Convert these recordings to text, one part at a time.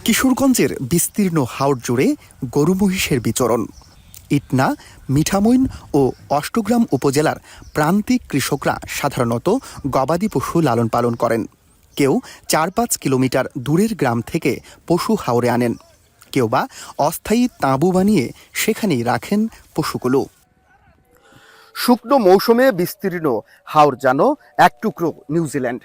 কিশোরগঞ্জের বিস্তীর্ণ হাওর জুড়ে গরু মহিষের বিচরণ। ইটনা, মিঠামইন ও অষ্টগ্রাম উপজেলার প্রান্তিক কৃষকরা সাধারণত গবাদি পশু লালন পালন করেন। কেউ ৪-৫ কিলোমিটার দূরের গ্রাম থেকে পশু হাওরে আনেন, কেউ বা অস্থায়ী তাঁবু বানিয়ে সেখানেই রাখেন পশুগুলো। শুকনো মৌসুমে বিস্তীর্ণ হাওর যেন এক টুকরো নিউজিল্যান্ড।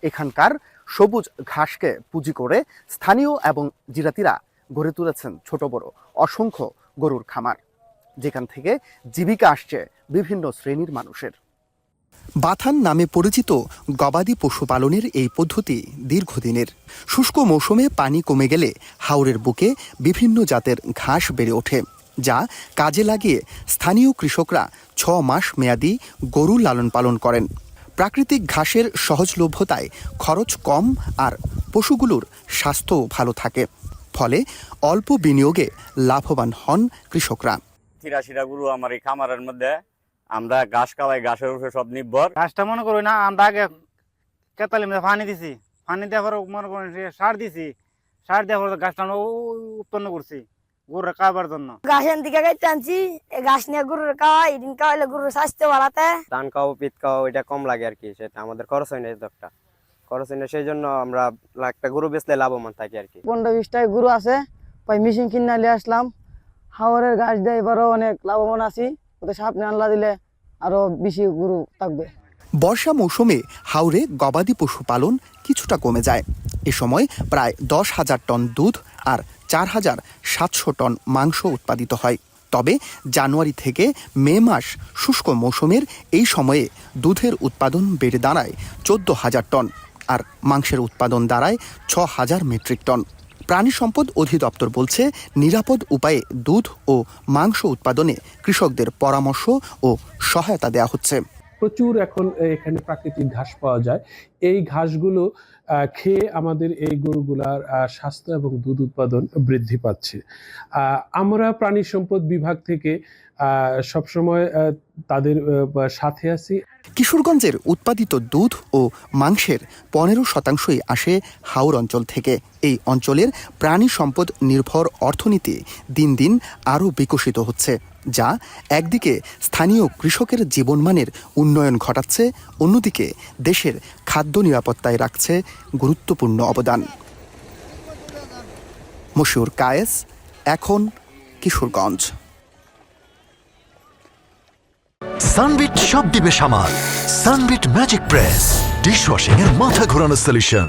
এখানকার সবুজ ঘাসকে পুঁজি করে স্থানীয় এবং জিরাতিরা গড়ে তুলেছেন ছোট বড় অসংখ্য গরুর খামার, যেখান থেকে জীবিকা আসছে বিভিন্ন শ্রেণীর মানুষের। বাথান নামে পরিচিত গবাদি পশুপালনের এই পদ্ধতি দীর্ঘদিনের। শুষ্ক মৌসুমে পানি কমে গেলে হাওরের বুকে বিভিন্ন জাতের ঘাস বেড়ে ওঠে, যা কাজে লাগিয়ে স্থানীয় কৃষকরা ৬ মাস মেয়াদি গরু লালন পালন করেন। প্রাকৃতিক ঘাসের সহজলভ্যতায় খরচ কম আর পশুগুলোর স্বাস্থ্যও ভালো থাকে, ফলে অল্প বিনিয়োগে লাভবান হন কৃষকরা। ৮৩টা গরু আমার এই খামারের মধ্যে, আমরা ঘাস খাওয়াই, ঘাসের উপরে সব নির্ভর। ঘাসটা মনে করি না, আমরা আগে কেতালি পানি দিছি, পানি দেওয়ার পর মনে করেন সার দিছি, সার দেওয়ার পর গাছটা আমরা উৎপন্ন করছি গরুর খাওয়ার জন্য। ঘাসের দিকে গাইতে আনছি, ঘাস নিয়ে গরুর খাওয়া, এদিন খাওয়াইলে গরুর স্বাস্থ্য বাড়াতে। ধান খাও, পিত খাও, এটা কম লাগে আর কি, সেটা আমাদের খরচ হয় না, একটা খরচ হয় না, সেই জন্য আমরা একটা গরু বেচলে লাভবান থাকি আর কি। 15-20টাই গরু আছে, তাই মেশিন কিনে নিয়ে আসলাম। হাওরের ঘাস দিয়ে এবারও অনেক লাভবান আছি, ওদের সামনে আনলা দিলে আরো বেশি গরু থাকবে। বর্ষা মৌসুমে হাওরে গবাদি পশু পালন কিছুটা কমে যায়। এ সময় প্রায় 10,000 টন দুধ আর 4,700 টন মাংস উৎপাদিত হয়। তবে জানুয়ারি থেকে মে মাস শুষ্ক মৌসুমের এই সময়ে দুধের উৎপাদন বেড়ে দাঁড়ায় 14,000 টন আর মাংসের উৎপাদন দাঁড়ায় 6,000 মেট্রিক টন। প্রাণী সম্পদ অধিদপ্তর বলছে, নিরাপদ উপায়ে দুধ ও মাংস উৎপাদনে কৃষকদের পরামর্শ ও সহায়তা দেওয়া হচ্ছে। প্রচুর এখন এখানে প্রাকৃতিক ঘাস পাওয়া যায়। এই ঘাসগুলো খেয়ে আমাদের এই গরুগুলার স্বাস্থ্য এবং দুধ উৎপাদন বৃদ্ধি পাচ্ছে। আমরা প্রাণী সম্পদ বিভাগ থেকে সবসময় তাদের সাথে আছি। কিশোরগঞ্জের উৎপাদিত দুধ ও মাংসের 15% আসে হাওর অঞ্চল থেকে। এই অঞ্চলের প্রাণী সম্পদ নির্ভর অর্থনীতি দিন দিন আরও বিকশিত হচ্ছে, যা একদিকে স্থানীয় কৃষকের জীবনমানের উন্নয়ন ঘটাচ্ছে, অন্যদিকে দেশের খাদ্য নিরাপত্তায় রাখছে গুরুত্বপূর্ণ অবদান। মশিউর কায়েস, এখন কিশোরগঞ্জ। সানবিট সব দিবে সামাল। সানবিট ম্যাজিক প্রেস ডিশওয়াশিং এর মাথা ঘোরানো সলিউশন।